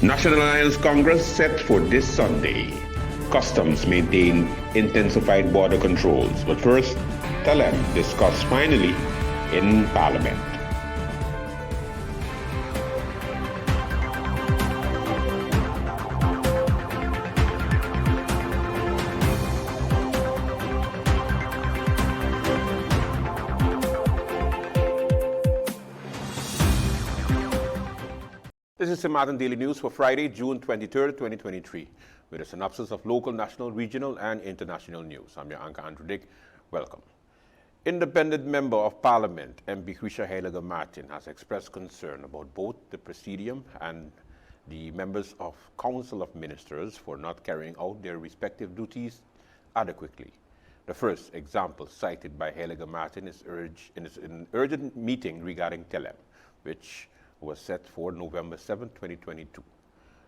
National Alliance Congress set for this Sunday. Customs maintain intensified border controls. But first, Telem discussed finally in Parliament. This is St. Martin Daily News for Friday, June 23rd, 2023, with a synopsis of local, national, regional, and international news. I'm your anchor, Andrew Dick. Welcome. Independent Member of Parliament, MP Huisha Heilige Martin, has expressed concern about both the Presidium and the members of Council of Ministers for not carrying out their respective duties adequately. The first example cited by Heilige Martin is an urgent meeting regarding Telem, which was set for November 7, 2022.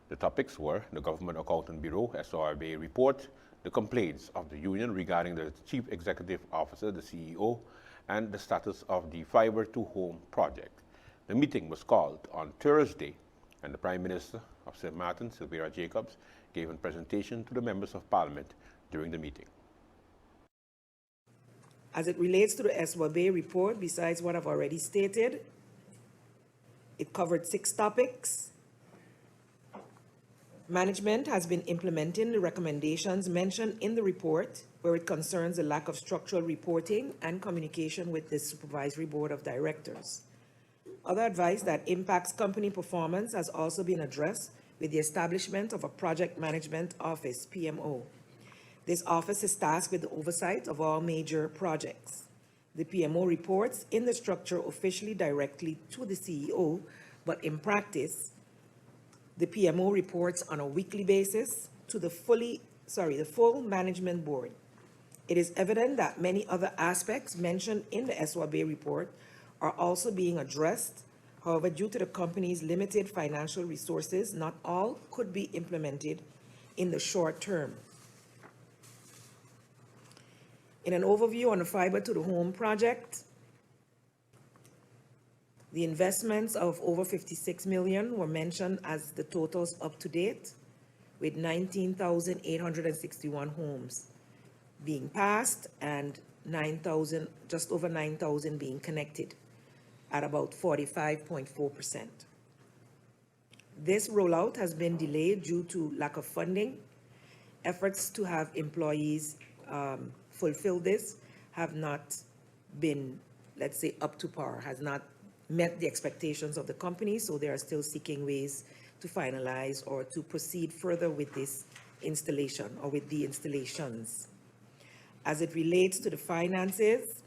The topics were the Government Accounting Bureau SORBA report, the complaints of the union regarding the Chief Executive Officer, the CEO, and the status of the Fiber to Home project. The meeting was called on Thursday, and the Prime Minister of St. Martin, Sylvia Jacobs, gave a presentation to the members of Parliament during the meeting. As it relates to the SORBA report, besides what I've already stated, it covered 6 topics. Management has been implementing the recommendations mentioned in the report, where it concerns the lack of structural reporting and communication with the Supervisory Board of Directors. Other advice that impacts company performance has also been addressed with the establishment of a Project Management Office, PMO. This office is tasked with the oversight of all major projects. The PMO reports in the structure officially directly to the CEO, but in practice, the PMO reports on a weekly basis to the full management board. It is evident that many other aspects mentioned in the SORBA report are also being addressed. However, due to the company's limited financial resources, not all could be implemented in the short term. In an overview on the Fiber to the Home project, the investments of over $56 million were mentioned as the totals up to date, with 19,861 homes being passed and just over 9,000 being connected at about 45.4%. This rollout has been delayed due to lack of funding. Efforts to have employees fulfill this have not been, let's say, up to par, has not met the expectations of the company, so they are still seeking ways to finalize or to proceed further with this installation or with the installations. As it relates to the finances,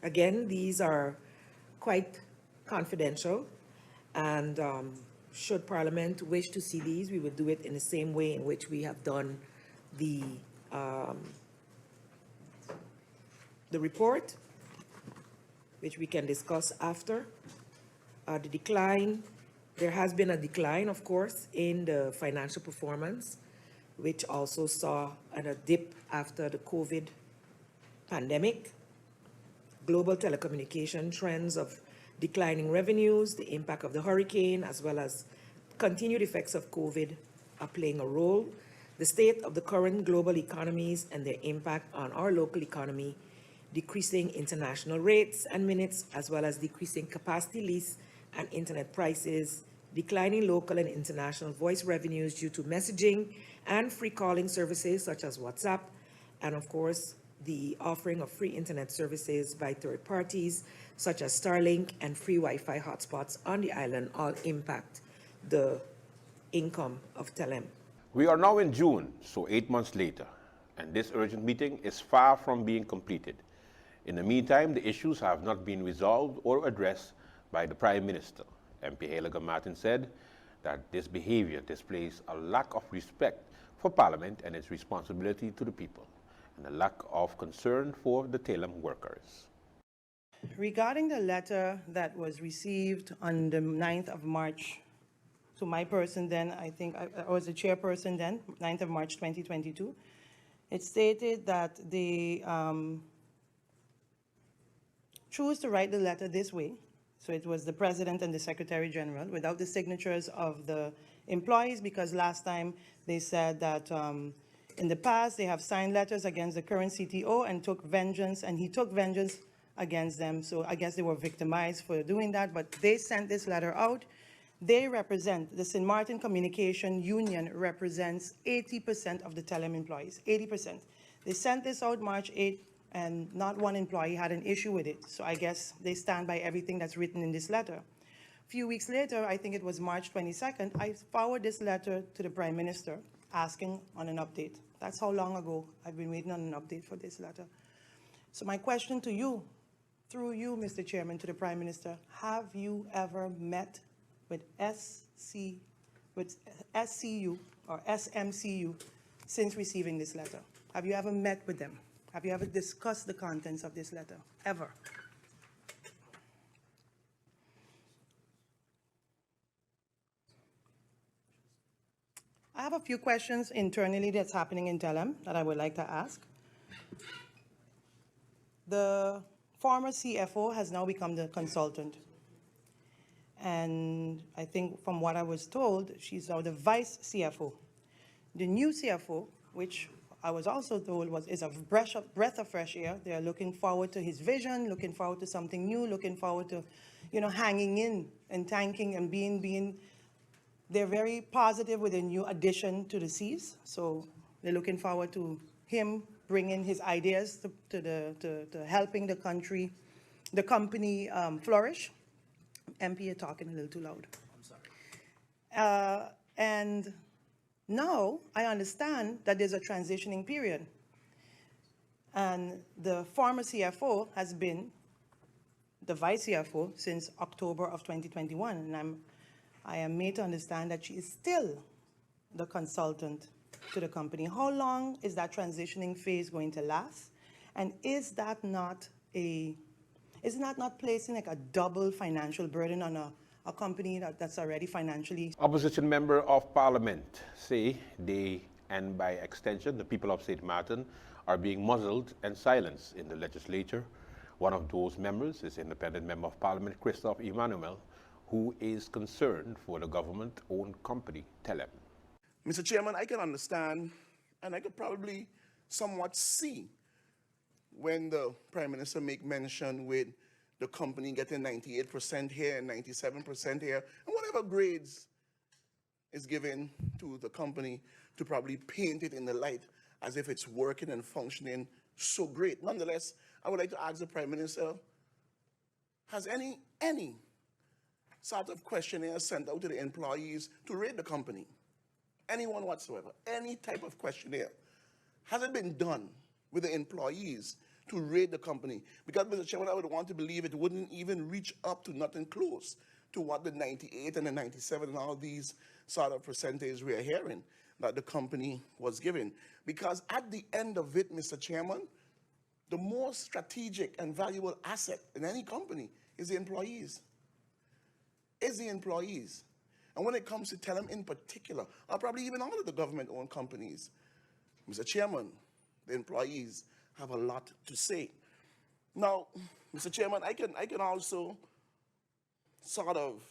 again, these are quite confidential, and should Parliament wish to see these, we would do it in the same way in which we have done the report, which we can discuss after. The decline, there has been a decline, of course, in the financial performance, which also saw a dip after the COVID pandemic. Global telecommunication trends of declining revenues, the impact of the hurricane, as well as continued effects of COVID are playing a role. The state of the current global economies and their impact on our local economy, decreasing international rates and minutes, as well as decreasing capacity lease and internet prices, declining local and international voice revenues due to messaging and free calling services such as WhatsApp, and of course, the offering of free internet services by third parties such as Starlink and free Wi-Fi hotspots on the island all impact the income of Telem. We are now in June, so 8 months later, and this urgent meeting is far from being completed. In the meantime, the issues have not been resolved or addressed by the Prime Minister. MP Heilige Martin said that this behavior displays a lack of respect for Parliament and its responsibility to the people, and a lack of concern for the Telem workers. Regarding the letter that was received on the 9th of March, to my person then, I think I was the chairperson then, 9th of March 2022, it stated that they choose to write the letter this way. So it was the president and the secretary general without the signatures of the employees, because last time they said that in the past they have signed letters against the current CTO and took vengeance, and he took vengeance against them. So I guess they were victimized for doing that, but they sent this letter out. They represent, the St. Martin Communication Union represents 80% of the Telem employees, 80%. They sent this out March 8th, and not one employee had an issue with it. So I guess they stand by everything that's written in this letter. A few weeks later, I think it was March 22nd, I forwarded this letter to the Prime Minister asking on an update. That's how long ago I've been waiting on an update for this letter. So my question to you, through you, Mr. Chairman, to the Prime Minister, have you ever met with SCU or SMCU since receiving this letter? Have you ever met with them? Have you ever discussed the contents of this letter? Ever? I have a few questions internally that's happening in Telem that I would like to ask. The former CFO has now become the consultant. And I think from what I was told, she's now the vice CFO. The new CFO, which I was also told is a breath of fresh air. They're looking forward to his vision, looking forward to something new, looking forward to, hanging in and thanking and being. They're very positive with a new addition to the Seas. So they're looking forward to him bringing his ideas to helping the company flourish. MP, you're talking a little too loud. I'm sorry. And now I understand that there's a transitioning period. And the former CFO has been the vice CFO since October of 2021. And I am made to understand that she is still the consultant to the company. How long is that transitioning phase going to last? And is that not placing like a double financial burden on a company that's already financially? Opposition Member of Parliament say they, and by extension, the people of St. Martin, are being muzzled and silenced in the legislature. One of those members is Independent Member of Parliament Christophe Emmanuel, who is concerned for the government-owned company, Telem. Mr. Chairman, I can understand, and I could probably somewhat see when the Prime Minister make mention with the company getting 98% here and 97% here, and whatever grades is given to the company to probably paint it in the light as if it's working and functioning so great. Nonetheless, I would like to ask the Prime Minister, has any sort of questionnaire sent out to the employees to rate the company? Anyone whatsoever, any type of questionnaire. Has it been done with the employees to rate the company? Because, Mr. Chairman, I would want to believe it wouldn't even reach up to nothing close to what the 98 and the 97 and all these sort of percentages we are hearing that the company was given. Because at the end of it, Mr. Chairman, the most strategic and valuable asset in any company is the employees. And when it comes to Telem in particular, or probably even all of the government-owned companies, Mr. Chairman, the employees have a lot to say. Now, Mr. Chairman, I can also sort of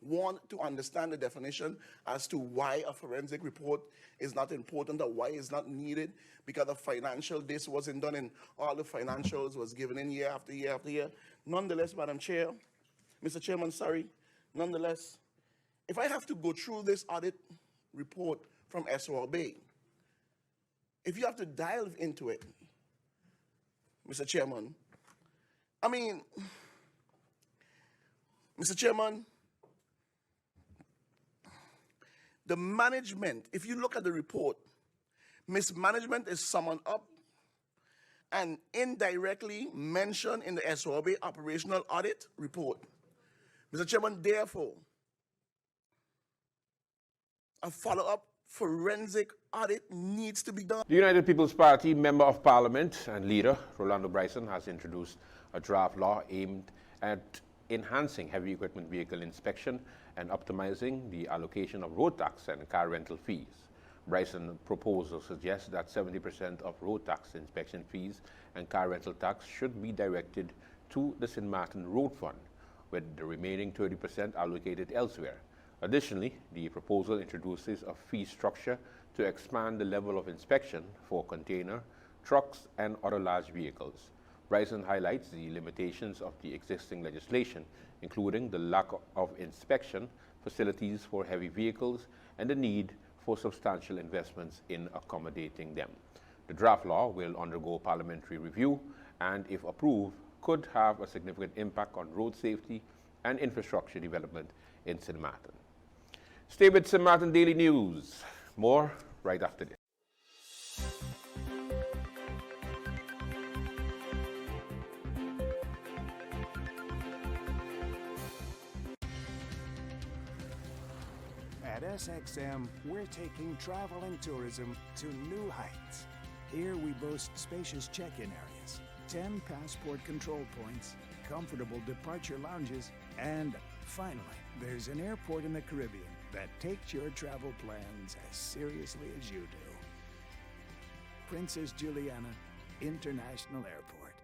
want to understand the definition as to why a forensic report is not important or why it's not needed, because the financial, this wasn't done and all the financials was given in year after year after year. Nonetheless, Madam Chair, Mr. Chairman, sorry, nonetheless, if I have to go through this audit report from SORB, if you have to dive into it, Mr. Chairman, I mean, Mr. Chairman, the management, if you look at the report, mismanagement is summoned up and indirectly mentioned in the SORB operational audit report. Mr. Chairman, therefore, a follow-up forensic audit needs to be done. The United People's Party Member of Parliament and leader, Rolando Bryson, has introduced a draft law aimed at enhancing heavy equipment vehicle inspection and optimizing the allocation of road tax and car rental fees. Bryson's proposal suggests that 70% of road tax inspection fees and car rental tax should be directed to the St. Martin Road Fund, with the remaining 30% allocated elsewhere. Additionally, the proposal introduces a fee structure to expand the level of inspection for container, trucks, and other large vehicles. Bryson highlights the limitations of the existing legislation, including the lack of inspection facilities for heavy vehicles and the need for substantial investments in accommodating them. The draft law will undergo parliamentary review and, if approved, could have a significant impact on road safety and infrastructure development in St. Martin. Stay with St. Martin Daily News. More right after this. At SXM, we're taking travel and tourism to new heights. Here we boast spacious check-in areas, 10 passport control points, comfortable departure lounges, and finally, there's an airport in the Caribbean that takes your travel plans as seriously as you do. Princess Juliana International Airport.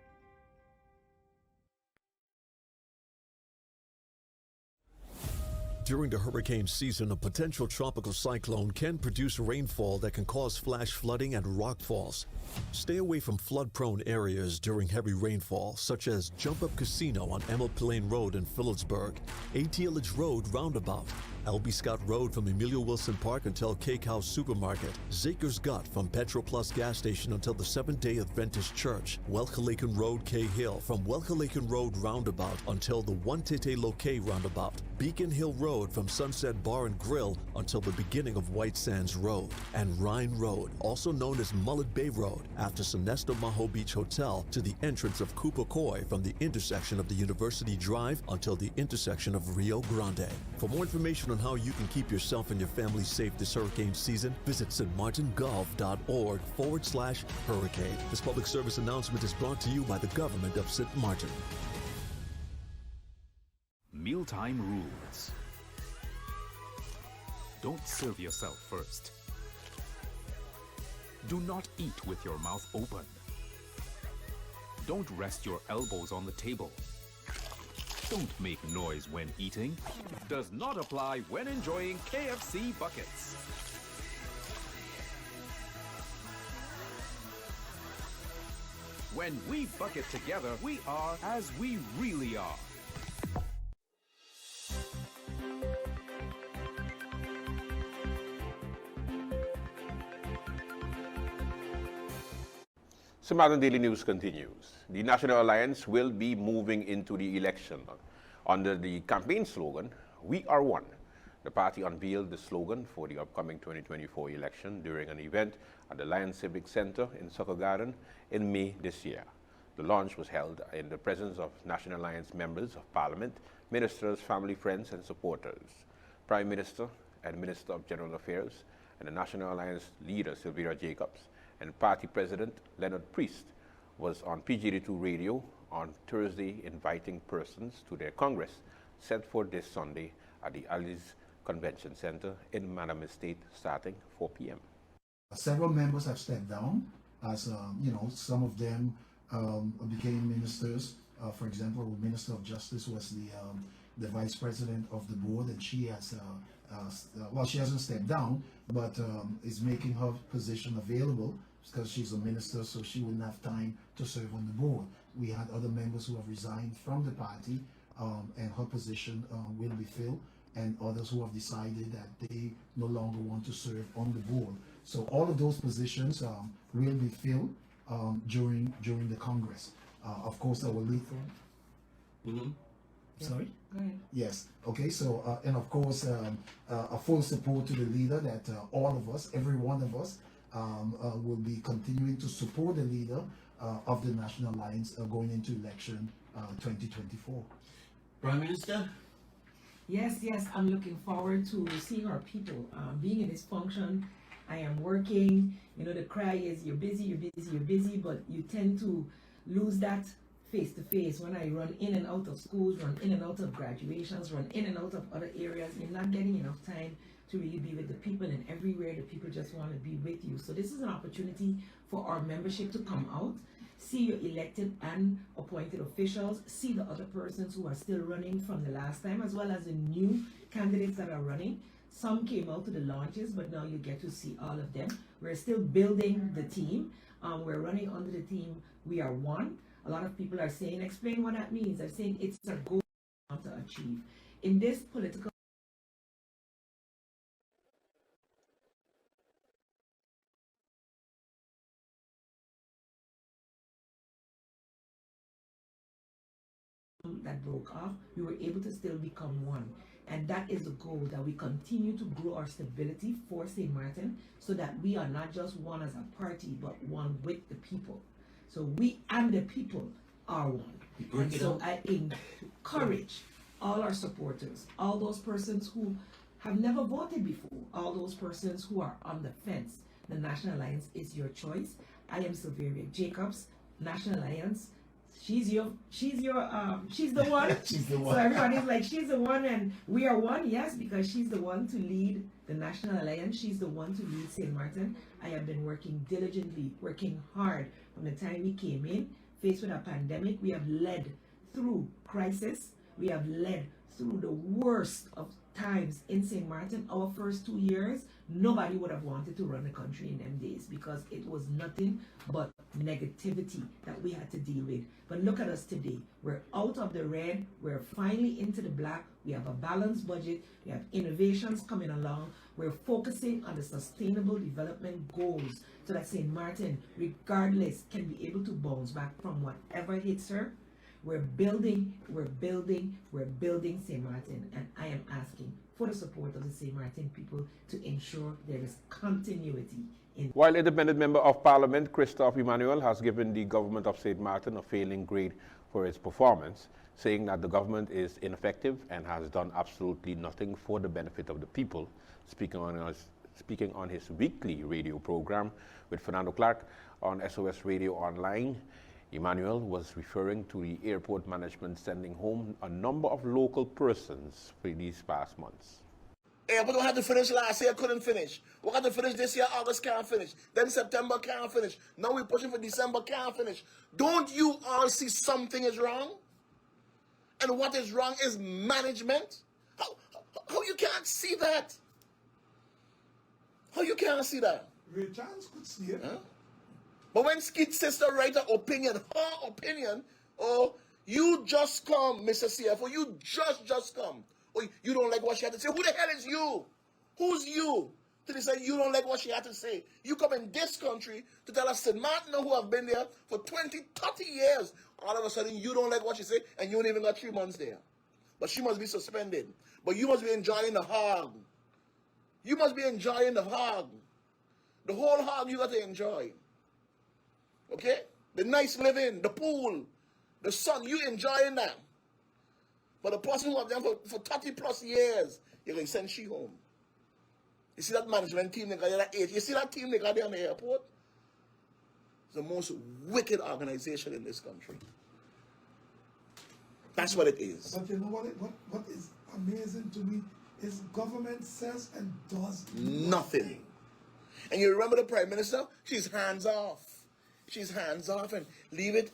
During the hurricane season, a potential tropical cyclone can produce rainfall that can cause flash flooding and rockfalls. Stay away from flood-prone areas during heavy rainfall, such as Jump Up Casino on Emil Plain Road in Phillipsburg, ATLH Road Roundabout, L.B. Scott Road from Emilio Wilson Park until Cake House Supermarket, Zaker's Gut from Petro Plus gas station until the Seventh-day Adventist Church, Welcalaken Road Cahill from Welcalaken Road Roundabout until the One-Tete Loke Roundabout, Beacon Hill Road from Sunset Bar and Grill until the beginning of White Sands Road, and Rhine Road, also known as Mullet Bay Road, after Sonesto Maho Beach Hotel to the entrance of Cooper Coy from the intersection of the University Drive until the intersection of Rio Grande. For more information on how you can keep yourself and your family safe this hurricane season, visit stmartingolf.org/hurricane. This public service announcement is brought to you by the government of St. Martin. Mealtime rules. Don't serve yourself first. Do not eat with your mouth open. Don't rest your elbows on the table. Don't make noise when eating. Does not apply when enjoying KFC buckets. When we bucket together, we are as we really are. St. Martin Daily News continues. The National Alliance will be moving into the election under the campaign slogan, "We Are One." The party unveiled the slogan for the upcoming 2024 election during an event at the Lions Civic Center in Sucker Garden in May this year. The launch was held in the presence of National Alliance members of Parliament, ministers, family, friends, and supporters. Prime Minister and Minister of General Affairs and the National Alliance leader Sylvia Jacobs and Party President Leonard Priest was on PGD2 Radio on Thursday inviting persons to their Congress set for this Sunday at the Alice Convention Center in Madam Estate starting 4 p.m. Several members have stepped down as, some of them became ministers. For example, the Minister of Justice was the Vice President of the board, and she has, she hasn't stepped down, but is making her position available because she's a minister, so she wouldn't have time to serve on the board. We had other members who have resigned from the party, and her position will be filled, and others who have decided that they no longer want to serve on the board. So all of those positions will be filled during the Congress. Of course, our lead. Sorry? Go ahead. Yes. Okay. So, and of course, a full support to the leader that all of us, every one of us, will be continuing to support the leader of the National Alliance going into election 2024. Prime Minister? Yes, I'm looking forward to seeing our people being in this function. I am working. The cry is you're busy, but you tend to lose that face to face. When I run in and out of schools, run in and out of graduations, run in and out of other areas, you're not getting enough time to really be with the people, and everywhere the people just want to be with you. So this is an opportunity for our membership to come out see your elected and appointed officials, see the other persons who are still running from the last time, as well as the new candidates that are running. Some came out to the launches, but now you get to see all of them. We're still building the team. We're running under the theme, we are one. A lot of people are saying, explain what that means. I'm saying it's a goal we want to achieve. In this political that broke off, we were able to still become one. And that is the goal, that we continue to grow our stability for St. Martin so that we are not just one as a party, but one with the people. So we and the people are one. And so I encourage all our supporters, all those persons who have never voted before, all those persons who are on the fence. The National Alliance is your choice. I am Sylvia Jacobs, National Alliance. She's the one. She's the one. So everybody's like, she's the one, and we are one. Yes, because she's the one to lead the National Alliance. She's the one to lead St. Martin. I have been working diligently, working hard from the time we came in, faced with a pandemic. We have led through crisis. We have led through the worst of times in St. Martin. Our first 2 years, nobody would have wanted to run the country in them days because it was nothing but negativity that we had to deal with. But look at us today. We're out of the red. We're finally into the black. We have a balanced budget. We have innovations coming along. We're focusing on the sustainable development goals so that St. Martin, regardless, can be able to bounce back from whatever hits her. We're building St. Martin, and I am asking for the support of the St. Martin people to ensure there is continuity in. While independent member of Parliament Christophe Emmanuel has given the government of St. Martin a failing grade for its performance, saying that the government is ineffective and has done absolutely nothing for the benefit of the people, speaking on his weekly radio program with Fernando Clark on SOS Radio Online, Emmanuel was referring to the airport management sending home a number of local persons for these past months. Airport don't have to finish last year, couldn't finish. We got to finish this year, August can't finish. Then September can't finish. Now we're pushing for December, can't finish. Don't you all see something is wrong? And what is wrong is management. How you can't see that? How you can't see that? Ray Charles could see it. Huh? But when Skid sister write her opinion, oh, you just come, Mr. CFO, you just come. Or you don't like what she had to say. Who the hell is you? Who's you? To decide you don't like what she had to say. You come in this country to tell us St. Martin who have been there for 20, 30 years. All of a sudden you don't like what she say and you don't even got 3 months there. But she must be suspended. But you must be enjoying the hog. You must be enjoying the hog. The whole hog you got to enjoy. Okay? The nice living, the pool, the sun, you enjoying that. But the person who have done for 30 plus years, you're going to send she home. You see that management team they got there at 8? You see that team they got there on the airport? It's the most wicked organization in this country. That's what it is. But you know what is amazing to me is government says and does nothing. And you remember the Prime Minister? She's hands off. She's hands off and leave it,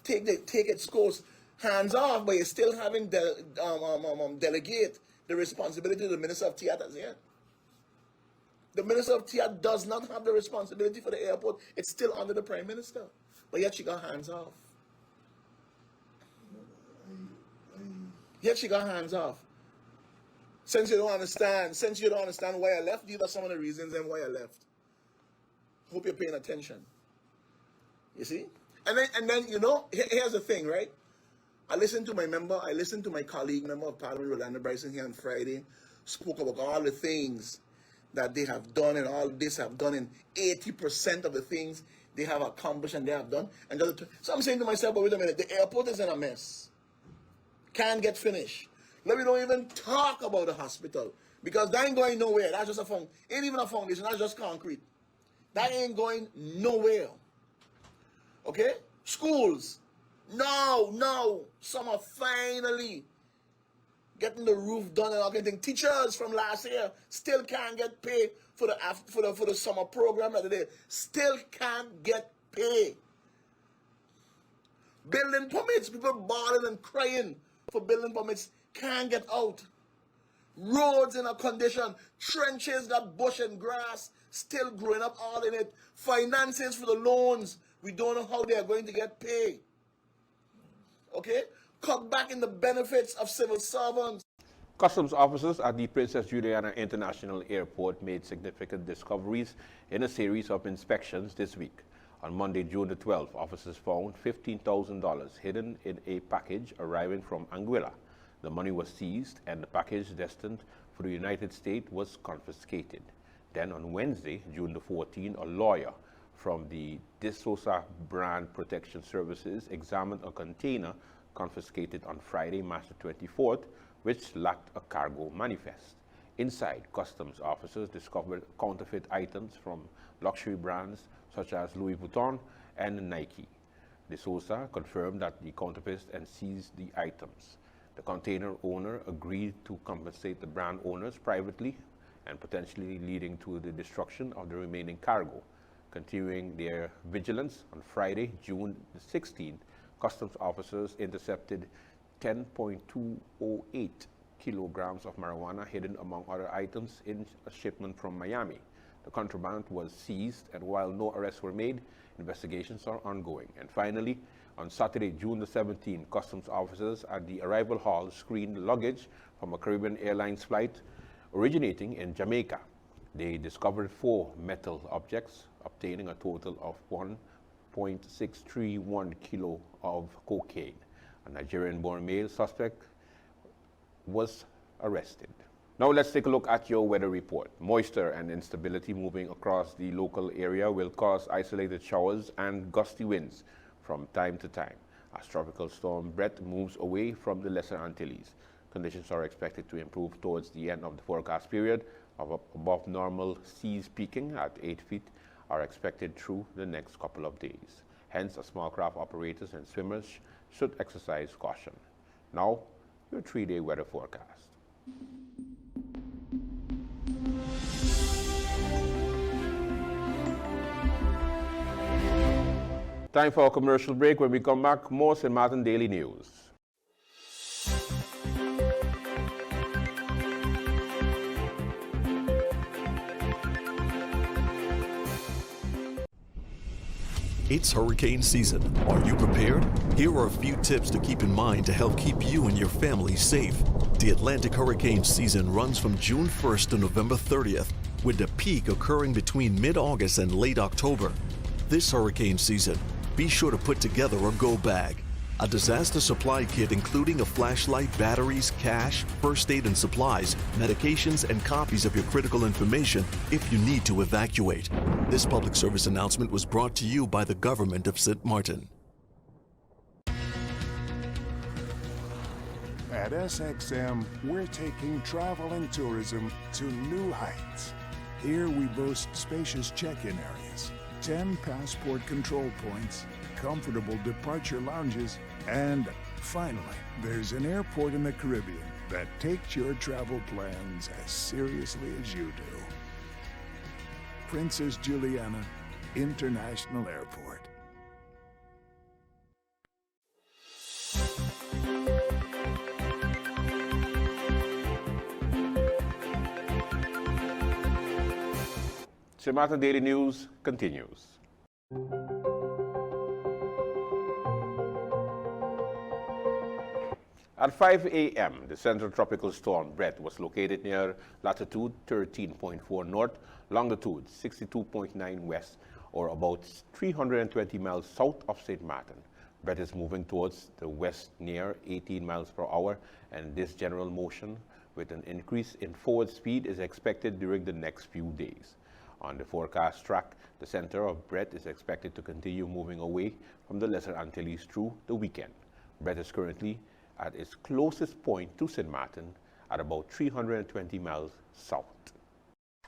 take its course. Hands off, but you're still having delegate the responsibility to the Minister of Theatres here. The Minister of Theatre does not have the responsibility for the airport. It's still under the Prime Minister. But yet she got hands off. Yet she got hands off. Since you don't understand why I left, these are some of the reasons and why I left. Hope you're paying attention. You see? And then you know, here's the thing, right? I listened to my colleague, member of Parliament, Rolanda Bryson, here on Friday, spoke about all the things that they have done and all this have done, and 80% of the things they have accomplished and they have done. And so I'm saying to myself, but wait a minute, the airport is in a mess. Can't get finished. Let me don't even talk about the hospital, because that ain't going nowhere. That's just ain't even a foundation, that's just concrete. That ain't going nowhere. Okay? Schools. No. Some are finally getting the roof done and all kind of things. Teachers from last year still can't get paid for the summer program that they did. Still can't get paid. Building permits, people bawling and crying for building permits, can't get out. Roads in a condition, trenches got bush and grass still growing up all in it. Finances for the loans, we don't know how they are going to get paid. Okay? Cut back in the benefits of civil servants. Customs officers at the Princess Juliana International Airport made significant discoveries in a series of inspections this week. On Monday, June the 12th, officers found $15,000 hidden in a package arriving from Anguilla. The money was seized and the package destined for the United States was confiscated. Then on Wednesday, June the 14th, a lawyer from the D'Souza Brand Protection Services examined a container confiscated on Friday, March the 24th, which lacked a cargo manifest. Inside, customs officers discovered counterfeit items from luxury brands such as Louis Vuitton and Nike. D'Souza confirmed that the counterfeits and seized the items. The container owner agreed to compensate the brand owners privately and potentially leading to the destruction of the remaining cargo. Continuing their vigilance, on Friday, June the 16th, customs officers intercepted 10.208 kilograms of marijuana hidden among other items in a shipment from Miami. The contraband was seized, and while no arrests were made, investigations are ongoing. And finally, on Saturday, June the 17th, customs officers at the arrival hall screened luggage from a Caribbean Airlines flight originating in Jamaica. They discovered 4 metal objects, obtaining a total of 1.631 kilo of cocaine. A Nigerian-born male suspect was arrested. Now let's take a look at your weather report. Moisture and instability moving across the local area will cause isolated showers and gusty winds from time to time as Tropical Storm Brett moves away from the Lesser Antilles. Conditions are expected to improve towards the end of the forecast period. Above normal seas peaking at 8 feet are expected through the next couple of days. Hence, small craft operators and swimmers should exercise caution. Now, your 3-day weather forecast. Time for a commercial break. When we come back, more St. Martin Daily News. It's hurricane season. Are you prepared? Here are a few tips to keep in mind to help keep you and your family safe. The Atlantic hurricane season runs from June 1st to November 30th, with the peak occurring between mid-August and late October. This hurricane season, be sure to put together a go bag. A disaster supply kit including a flashlight, batteries, cash, first aid and supplies, medications, and copies of your critical information if you need to evacuate. This public service announcement was brought to you by the government of St. Martin. At SXM, we're taking travel and tourism to new heights. Here we boast spacious check-in areas, 10 passport control points, comfortable departure lounges, and finally, there's an airport in the Caribbean that takes your travel plans as seriously as you do. Princess Juliana International Airport. St. Martin Daily News continues. At 5 a.m., the Central Tropical Storm Brett was located near latitude 13.4 north, longitude 62.9 west, or about 320 miles south of St. Martin. Brett is moving towards the west near 18 miles per hour, and this general motion with an increase in forward speed is expected during the next few days. On the forecast track, the center of Brett is expected to continue moving away from the Lesser Antilles through the weekend. Brett is currently at its closest point to St. Martin at about 320 miles south.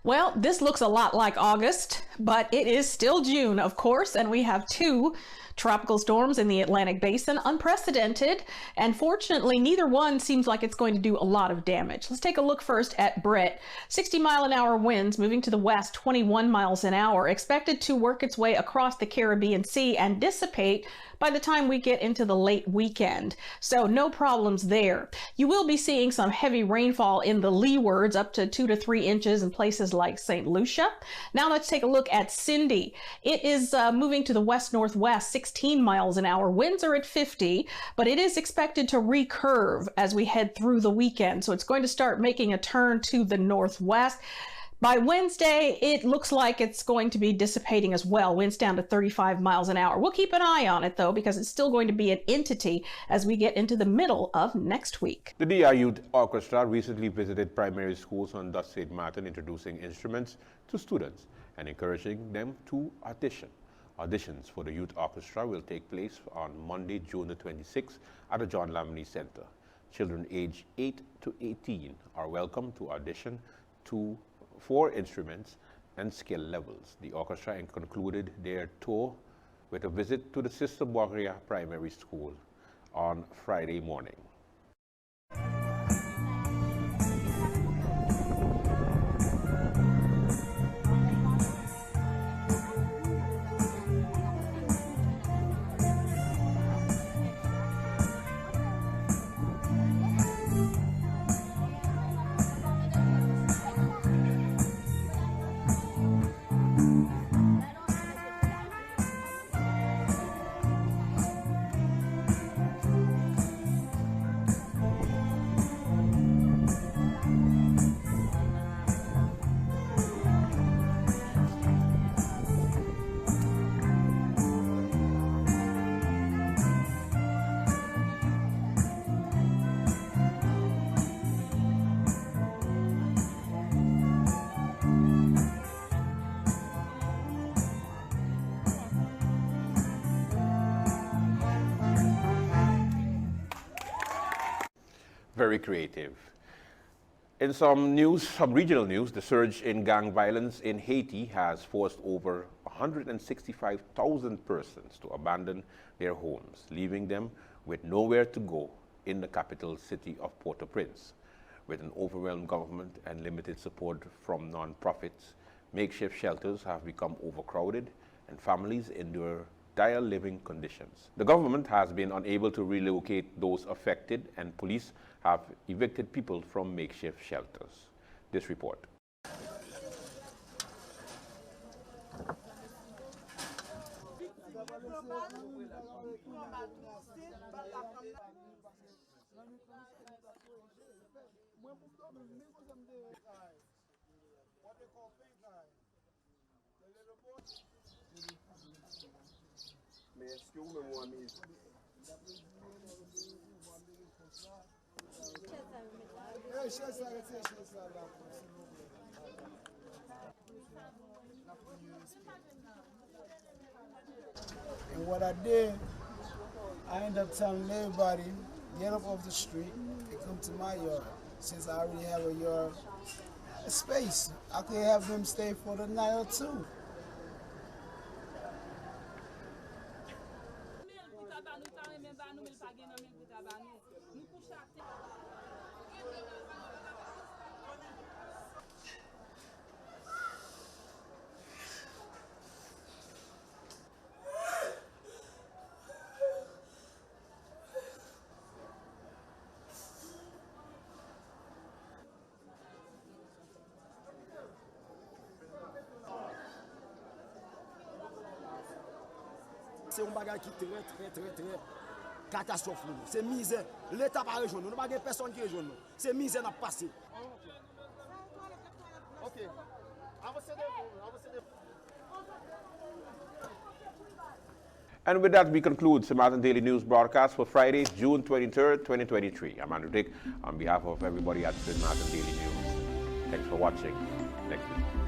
Well, this looks a lot like August, but it is still June, of course, and we have two tropical storms in the Atlantic Basin, unprecedented, and fortunately, neither one seems like it's going to do a lot of damage. Let's take a look first at Brett. 60-mile-an-hour winds moving to the west, 21 miles an hour, expected to work its way across the Caribbean Sea and dissipate by the time we get into the late weekend. So no problems there. You will be seeing some heavy rainfall in the leewards, up to 2 to 3 inches in places like St. Lucia. Now let's take a look at Cindy. It is moving to the west-northwest, 16 miles an hour. Winds are at 50, but it is expected to recurve as we head through the weekend. So it's going to start making a turn to the northwest. By Wednesday, it looks like it's going to be dissipating as well. Winds down to 35 miles an hour. We'll keep an eye on it, though, because it's still going to be an entity as we get into the middle of next week. The DI Youth Orchestra recently visited primary schools on Dutch St. Martin, introducing instruments to students and encouraging them to audition. Auditions for the youth orchestra will take place on Monday, June the 26th at the John Lamley Center. Children aged 8 to 18 are welcome to audition to 4 instruments and skill levels. The orchestra concluded their tour with a visit to the Sister Borgia Primary School on Friday morning. Very creative. In some regional news, the surge in gang violence in Haiti has forced over 165,000 persons to abandon their homes, leaving them with nowhere to go in the capital city of Port-au-Prince. With an overwhelmed government and limited support from non-profits, makeshift shelters have become overcrowded and families endure dire living conditions. The government has been unable to relocate those affected, and police have evicted people from makeshift shelters. This report. And what I did, I ended up telling everybody, get up off the street and come to my yard. Since I already have a yard, a space, I could have them stay for the night or two. C'est un bagage qui est très catastrophique. C'est misère. L'État pas rejoindre. Nous n'avons pas personne qui rejoint nous. C'est misère n'a passé. OK. And with that, we conclude St. Martin Daily News broadcast for Friday, June 23rd, 2023. I'm Andrew Dick on behalf of everybody at St. Martin Daily News. Thanks for watching. Next week.